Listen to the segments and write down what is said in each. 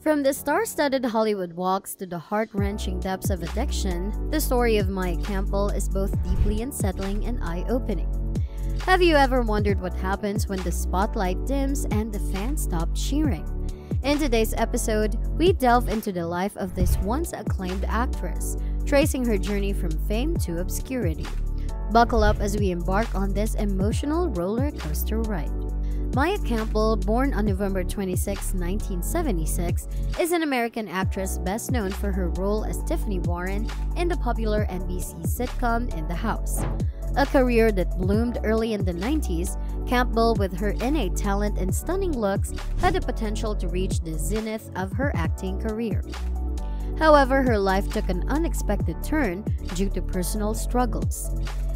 From the star-studded Hollywood walks to the heart-wrenching depths of addiction, the story of Maya Campbell is both deeply unsettling and eye-opening. Have you ever wondered what happens when the spotlight dims and the fans stop cheering? In today's episode, we delve into the life of this once acclaimed actress, tracing her journey from fame to obscurity. Buckle up as we embark on this emotional roller coaster ride. Maya Campbell, born on November 26, 1976, is an American actress best known for her role as Tiffany Warren in the popular NBC sitcom In the House. A career that bloomed early in the 90s, Campbell, with her innate talent and stunning looks, had the potential to reach the zenith of her acting career. However, her life took an unexpected turn due to personal struggles.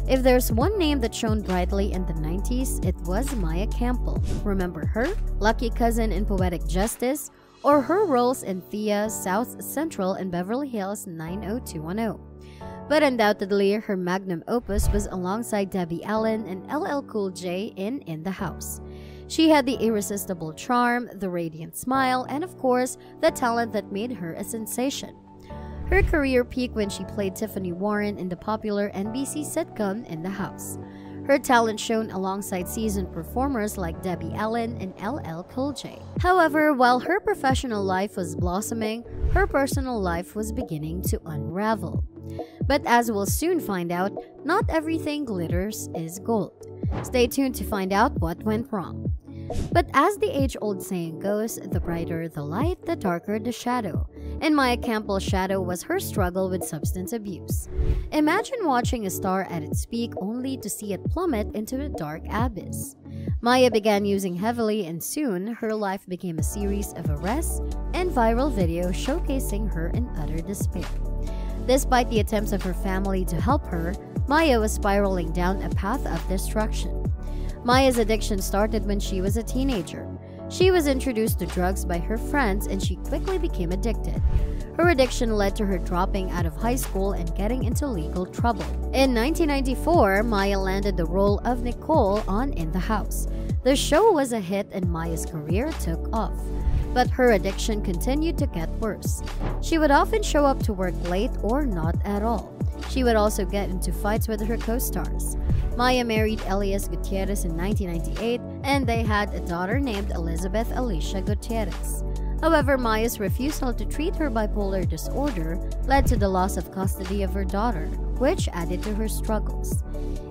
If there's one name that shone brightly in the 90s, it was Maya Campbell. Remember her? Lucky cousin in Poetic Justice, or her roles in Thea, South Central, and Beverly Hills 90210. But undoubtedly, her magnum opus was alongside Debbie Allen and LL Cool J in the House. She had the irresistible charm, the radiant smile, and of course, the talent that made her a sensation. Her career peaked when she played Tiffany Warren in the popular NBC sitcom In the House. Her talent shone alongside seasoned performers like Debbie Allen and LL Cool J. However, while her professional life was blossoming, her personal life was beginning to unravel. But as we'll soon find out, not everything glitters is gold. Stay tuned to find out what went wrong. But as the age-old saying goes, the brighter the light, the darker the shadow. And Maya Campbell's shadow was her struggle with substance abuse. Imagine watching a star at its peak only to see it plummet into a dark abyss. Maya began using heavily, and soon her life became a series of arrests and viral videos showcasing her in utter despair. Despite the attempts of her family to help her, Maya was spiraling down a path of destruction. Maya's addiction started when she was a teenager. She was introduced to drugs by her friends and she quickly became addicted. Her addiction led to her dropping out of high school and getting into legal trouble. In 1994, Maya landed the role of Nicole on In the House. The show was a hit and Maya's career took off. But her addiction continued to get worse. She would often show up to work late or not at all. She would also get into fights with her co-stars. Maya married Elias Gutierrez in 1998, and they had a daughter named Elizabeth Alicia Gutierrez. However, Maya's refusal to treat her bipolar disorder led to the loss of custody of her daughter, which added to her struggles.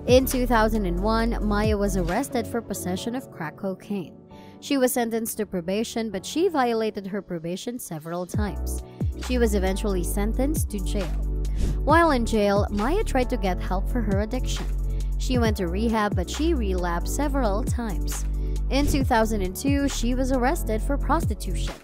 In 2001, Maya was arrested for possession of crack cocaine. She was sentenced to probation, but she violated her probation several times. She was eventually sentenced to jail. While in jail, Maya tried to get help for her addiction. She went to rehab, but she relapsed several times. In 2002, she was arrested for prostitution.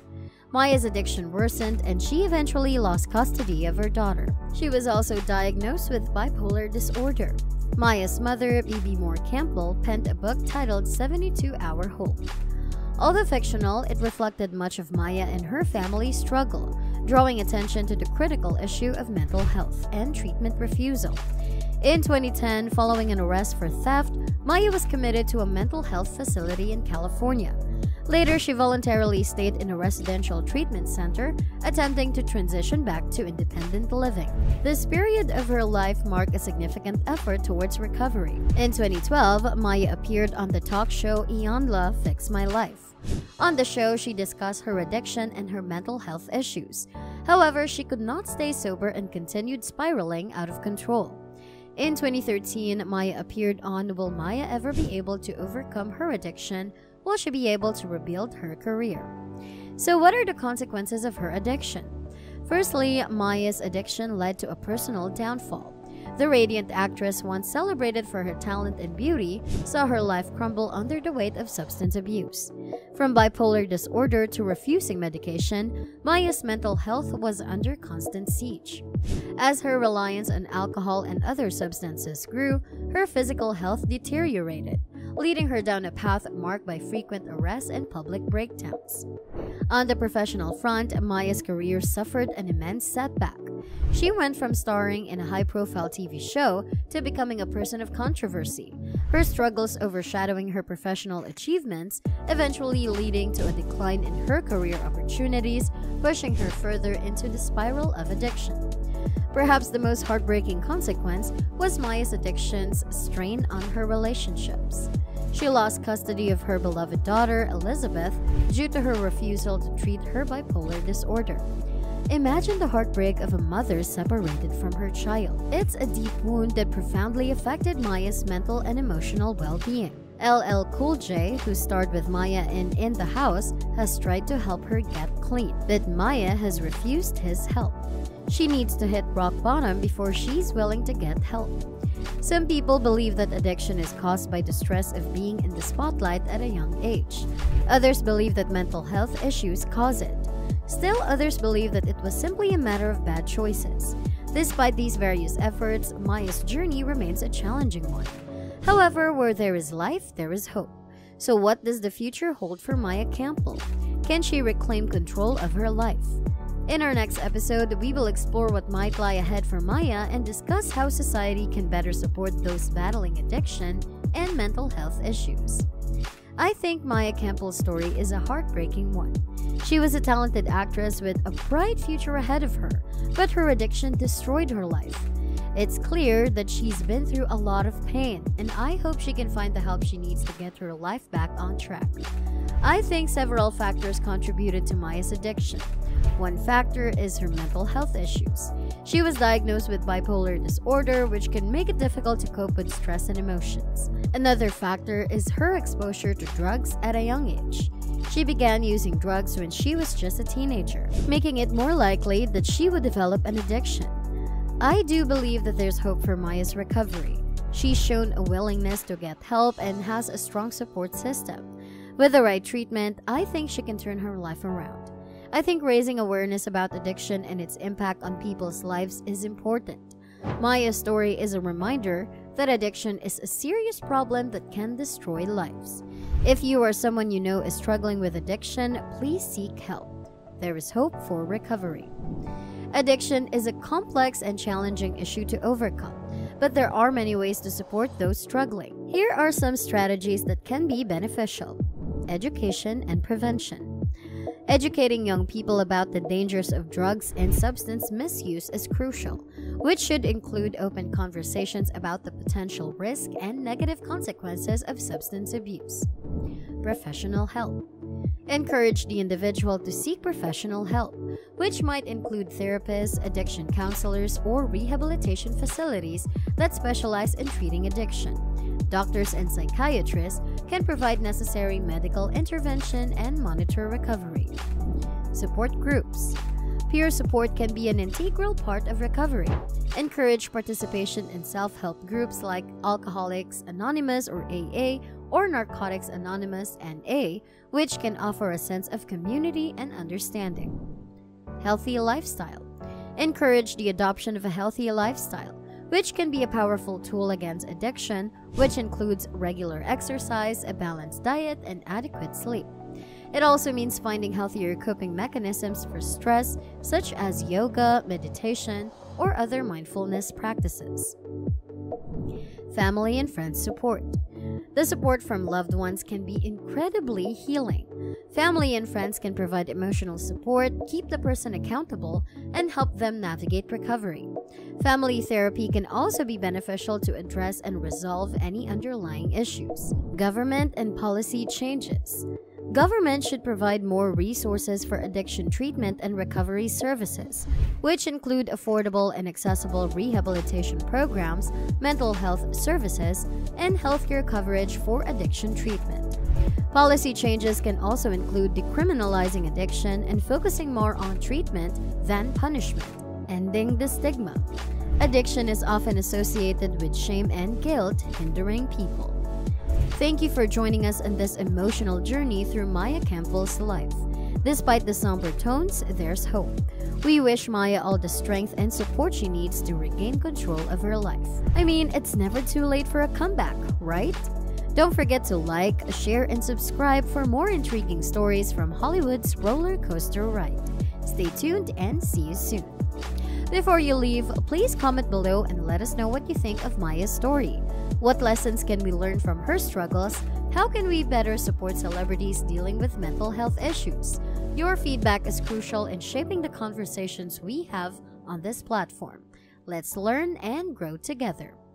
Maya's addiction worsened, and she eventually lost custody of her daughter. She was also diagnosed with bipolar disorder. Maya's mother, Bibi Moore Campbell, penned a book titled 72-Hour Hope. Although fictional, it reflected much of Maya and her family's struggle, drawing attention to the critical issue of mental health and treatment refusal. In 2010, following an arrest for theft, Maya was committed to a mental health facility in California. Later, she voluntarily stayed in a residential treatment center, attempting to transition back to independent living. This period of her life marked a significant effort towards recovery. In 2012, Maya appeared on the talk show Iyanla Fix My Life. On the show, she discussed her addiction and her mental health issues. However, she could not stay sober and continued spiraling out of control. In 2013, Maya appeared on Will Maya Ever Be Able to Overcome Her Addiction? Will she be able to rebuild her career? So what are the consequences of her addiction? Firstly, Maya's addiction led to a personal downfall. The radiant actress, once celebrated for her talent and beauty, saw her life crumble under the weight of substance abuse. From bipolar disorder to refusing medication, Maya's mental health was under constant siege. As her reliance on alcohol and other substances grew, her physical health deteriorated, leading her down a path marked by frequent arrests and public breakdowns. On the professional front, Maya's career suffered an immense setback. She went from starring in a high-profile TV show to becoming a person of controversy, her struggles overshadowing her professional achievements, eventually leading to a decline in her career opportunities, pushing her further into the spiral of addiction. Perhaps the most heartbreaking consequence was Maya's addiction's strain on her relationships. She lost custody of her beloved daughter, Elizabeth, due to her refusal to treat her bipolar disorder. Imagine the heartbreak of a mother separated from her child. It's a deep wound that profoundly affected Maya's mental and emotional well-being. LL Cool J, who starred with Maya in The House, has tried to help her get clean, but Maya has refused his help. She needs to hit rock bottom before she's willing to get help. Some people believe that addiction is caused by the stress of being in the spotlight at a young age. Others believe that mental health issues cause it. Still, others believe that it was simply a matter of bad choices. Despite these various efforts, Maya's journey remains a challenging one. However, where there is life, there is hope. So what does the future hold for Maya Campbell? Can she reclaim control of her life? In our next episode, we will explore what might lie ahead for Maya and discuss how society can better support those battling addiction and mental health issues. I think Maya Campbell's story is a heartbreaking one. She was a talented actress with a bright future ahead of her, but her addiction destroyed her life. It's clear that she's been through a lot of pain, and I hope she can find the help she needs to get her life back on track. I think several factors contributed to Maya's addiction. One factor is her mental health issues. She was diagnosed with bipolar disorder, which can make it difficult to cope with stress and emotions. Another factor is her exposure to drugs at a young age. She began using drugs when she was just a teenager, making it more likely that she would develop an addiction. I do believe that there's hope for Maya's recovery. She's shown a willingness to get help and has a strong support system. With the right treatment, I think she can turn her life around. I think raising awareness about addiction and its impact on people's lives is important. Maya's story is a reminder that addiction is a serious problem that can destroy lives. If you or someone you know is struggling with addiction, please seek help. There is hope for recovery. Addiction is a complex and challenging issue to overcome, but there are many ways to support those struggling. Here are some strategies that can be beneficial. Education and prevention. Educating young people about the dangers of drugs and substance misuse is crucial, which should include open conversations about the potential risk and negative consequences of substance abuse. Professional help. Encourage the individual to seek professional help, which might include therapists, addiction counselors, or rehabilitation facilities that specialize in treating addiction. Doctors and psychiatrists can provide necessary medical intervention and monitor recovery. Support groups. Peer support can be an integral part of recovery. Encourage participation in self-help groups like Alcoholics Anonymous or AA or Narcotics Anonymous NA, which can offer a sense of community and understanding. Healthy lifestyle. Encourage the adoption of a healthy lifestyle, which can be a powerful tool against addiction, which includes regular exercise, a balanced diet, and adequate sleep. It also means finding healthier coping mechanisms for stress, such as yoga, meditation, or other mindfulness practices. Family and friends support. The support from loved ones can be incredibly healing. Family and friends can provide emotional support, keep the person accountable, and help them navigate recovery. Family therapy can also be beneficial to address and resolve any underlying issues. Government and policy changes. Government should provide more resources for addiction treatment and recovery services, which include affordable and accessible rehabilitation programs, mental health services, and healthcare coverage for addiction treatment. Policy changes can also include decriminalizing addiction and focusing more on treatment than punishment, ending the stigma. Addiction is often associated with shame and guilt, hindering people. Thank you for joining us on this emotional journey through Maya Campbell's life. Despite the somber tones, there's hope. We wish Maya all the strength and support she needs to regain control of her life. I mean, it's never too late for a comeback, right? Don't forget to like, share, and subscribe for more intriguing stories from Hollywood's roller coaster ride. Stay tuned and see you soon. Before you leave, please comment below and let us know what you think of Maya's story. What lessons can we learn from her struggles? How can we better support celebrities dealing with mental health issues? Your feedback is crucial in shaping the conversations we have on this platform. Let's learn and grow together.